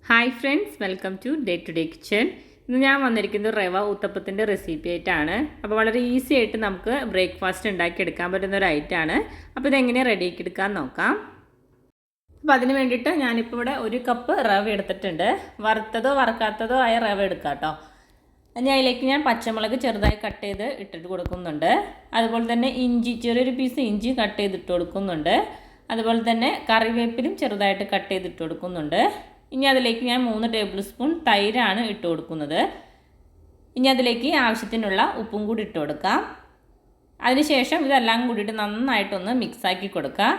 Hi friends, welcome to day to day kitchen. ഇന്ന് ഞാൻ വന്നിരിക്കുന്നത് റവ ഊത്തപ്പത്തിൻ്റെ റെസിപ്പി ആയിട്ടാണ്. അപ്പോൾ വളരെ ഈസി ആയിട്ട് നമുക്ക് ബ്രേക്ക്ഫാസ്റ്റ് ഉണ്ടാക്കിയെടുക്കാൻ പറ്റുന്ന ഒരു ഐറ്റമാണ്. അപ്പോൾ ഇതെങ്ങനെ റെഡിയാക്കി എടുക്കാൻ നോക്കാം. അപ്പോൾ അതിന് വേണ്ടിയിട്ട് ഞാനിപ്പോൾ ഇവിടെ 1 കപ്പ് റവ എടുത്തിട്ടുണ്ട്. വറുത്തതോ വറുക്കാത്തതോ ആയ റവ എടുക്കാം കേട്ടോ. അതിലേക്ക് ഞാൻ പച്ചമുളക് ചെറുതായി കട്ട് ചെയ്ത് ഇട്ടിട്ട് കൊടുക്കുന്നുണ്ട്. അതുപോലെ തന്നെ ഇഞ്ചി, ചെറിയൊരു പീസ് ഇഞ്ചി കട്ട് ചെയ്തിട്ട് കൊടുക്കുന്നുണ്ട്. അതുപോലെ തന്നെ കറിവേപ്പിലും ചെറുതായിട്ട് കട്ട് ചെയ്തിട്ട് കൊടുക്കുന്നുണ്ട്. ഇനി അതിലേക്ക് ഞാൻ 3 ടേബിൾ സ്പൂൺ തൈരാണ് ഇട്ട് കൊടുക്കുന്നത്. ഇനി അതിലേക്ക് ആവശ്യത്തിനുള്ള ഉപ്പും കൂടി ഇട്ട് കൊടുക്കാം. അതിനുശേഷം ഇതെല്ലാം കൂടിയിട്ട് നന്നായിട്ടൊന്ന് മിക്സാക്കി കൊടുക്കുക.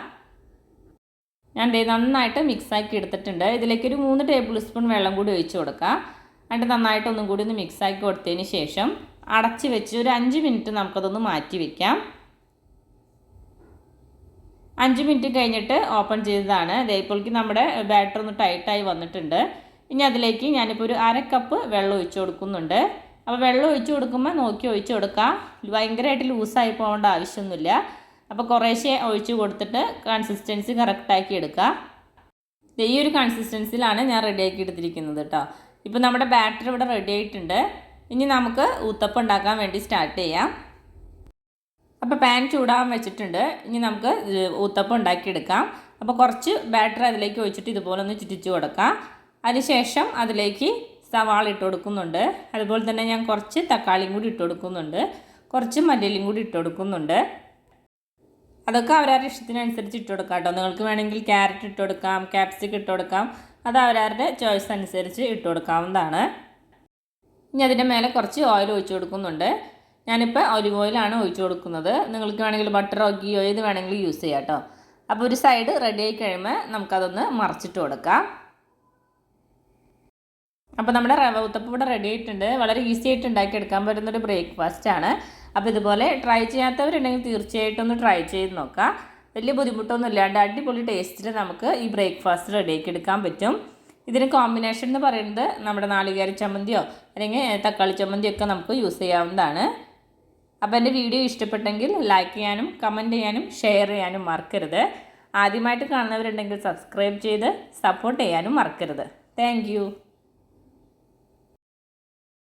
ഞാൻ നന്നായിട്ട് മിക്സാക്കി എടുത്തിട്ടുണ്ട്. ഇതിലേക്ക് ഒരു 3 ടേബിൾ സ്പൂൺ വെള്ളം കൂടി ഒഴിച്ച് കൊടുക്കുക. എന്നിട്ട് നന്നായിട്ടൊന്നും കൂടി ഒന്ന് മിക്സാക്കി കൊടുത്തതിന് ശേഷം അടച്ച് വെച്ച് ഒരു 5 മിനിറ്റ് നമുക്കതൊന്ന് മാറ്റി വയ്ക്കാം. 5 മിനിറ്റ് കഴിഞ്ഞിട്ട് ഓപ്പൺ ചെയ്തതാണ്. ഇതേപോലേക്ക് നമ്മുടെ ബാറ്റർ ഒന്ന് ടൈറ്റായി വന്നിട്ടുണ്ട്. ഇനി അതിലേക്ക് ഞാനിപ്പോൾ ഒരു 1/2 കപ്പ് വെള്ളം ഒഴിച്ച് കൊടുക്കുന്നുണ്ട്. അപ്പോൾ വെള്ളം ഒഴിച്ച് കൊടുക്കുമ്പോൾ നോക്കി ഒഴിച്ച് കൊടുക്കുക. ഭയങ്കരമായിട്ട് ലൂസായി പോകേണ്ട ആവശ്യമൊന്നുമില്ല. അപ്പോൾ കുറേശ്ശെ ഒഴിച്ച് കൊടുത്തിട്ട് കൺസിസ്റ്റൻസി കറക്റ്റാക്കി എടുക്കുക. ഈ ഒരു കൺസിസ്റ്റൻസിയിലാണ് ഞാൻ റെഡിയാക്കി എടുത്തിരിക്കുന്നത് കേട്ടോ. ഇപ്പോൾ നമ്മുടെ ബാറ്റർ ഇവിടെ റെഡി ആയിട്ടുണ്ട്. ഇനി നമുക്ക് ഊത്തപ്പം ഉണ്ടാക്കാൻ വേണ്ടി സ്റ്റാർട്ട് ചെയ്യാം. അപ്പോൾ പാൻ ചൂടാകാൻ വെച്ചിട്ടുണ്ട്. ഇനി നമുക്ക് ഊത്തപ്പം ഉണ്ടാക്കിയെടുക്കാം. അപ്പോൾ കുറച്ച് ബാറ്റർ അതിലേക്ക് ഒഴിച്ചിട്ട് ഇതുപോലെ ഒന്ന് ചുറ്റിച്ച് കൊടുക്കാം. അതിനുശേഷം അതിലേക്ക് സവാള ഇട്ട് കൊടുക്കുന്നുണ്ട്. അതുപോലെ തന്നെ ഞാൻ കുറച്ച് തക്കാളിയും കൂടി ഇട്ട് കൊടുക്കുന്നുണ്ട്. കുറച്ച് മല്ലിയിലയും കൂടി ഇട്ട് കൊടുക്കുന്നുണ്ട്. അതൊക്കെ അവരവരുടെ ഇഷ്ടത്തിനനുസരിച്ച് ഇട്ട് കൊടുക്കാം കേട്ടോ. നിങ്ങൾക്ക് വേണമെങ്കിൽ ക്യാരറ്റ് ഇട്ട് കൊടുക്കാം, ക്യാപ്സിക്കം ഇട്ട് കൊടുക്കാം. അത് അവരവരുടെ ചോയ്സ് അനുസരിച്ച് ഇട്ട് കൊടുക്കാവുന്നതാണ്. ഇനി അതിൻ്റെ മേലെ കുറച്ച് ഓയിൽ ഒഴിച്ച് കൊടുക്കുന്നുണ്ട്. ഞാനിപ്പോൾ ഒലിവ് ഓയിലാണ് ഒഴിച്ച് കൊടുക്കുന്നത്. നിങ്ങൾക്ക് വേണമെങ്കിൽ ബട്ടറോ ഗീയോ ഏത് വേണമെങ്കിലും യൂസ് ചെയ്യാം കേട്ടോ. അപ്പോൾ ഒരു സൈഡ് റെഡി ആയി കഴിയുമ്പോൾ നമുക്കതൊന്ന് മറിച്ചിട്ട് കൊടുക്കാം. അപ്പോൾ നമ്മുടെ റവ ഊത്തപ്പം ഇവിടെ റെഡി ആയിട്ടുണ്ട്. വളരെ ഈസി ആയിട്ട് ഉണ്ടാക്കിയെടുക്കാൻ പറ്റുന്നൊരു ബ്രേക്ക്ഫാസ്റ്റാണ്. അപ്പോൾ ഇതുപോലെ ട്രൈ ചെയ്യാത്തവരുണ്ടെങ്കിൽ തീർച്ചയായിട്ടും ഒന്ന് ട്രൈ ചെയ്ത് നോക്കാം. വലിയ ബുദ്ധിമുട്ടൊന്നും ഇല്ലാണ്ട് അടിപൊളി ടേസ്റ്റിൽ നമുക്ക് ഈ ബ്രേക്ക്ഫാസ്റ്റ് റെഡിയാക്കി എടുക്കാൻ പറ്റും. ഇതിന് കോമ്പിനേഷൻ എന്ന് പറയുന്നത് നമ്മുടെ നാളികേര ചമ്മന്തിയോ അല്ലെങ്കിൽ തക്കാളി ചമ്മന്തിയോ ഒക്കെ നമുക്ക് യൂസ് ചെയ്യാവുന്നതാണ്. അപ്പോൾ എൻ്റെ വീഡിയോ ഇഷ്ടപ്പെട്ടെങ്കിൽ ലൈക്ക് ചെയ്യാനും കമൻറ്റ് ചെയ്യാനും ഷെയർ ചെയ്യാനും മറക്കരുത്. ആദ്യമായിട്ട് കാണുന്നവരുണ്ടെങ്കിൽ സബ്സ്ക്രൈബ് ചെയ്ത് സപ്പോർട്ട് ചെയ്യാനും മറക്കരുത്. താങ്ക്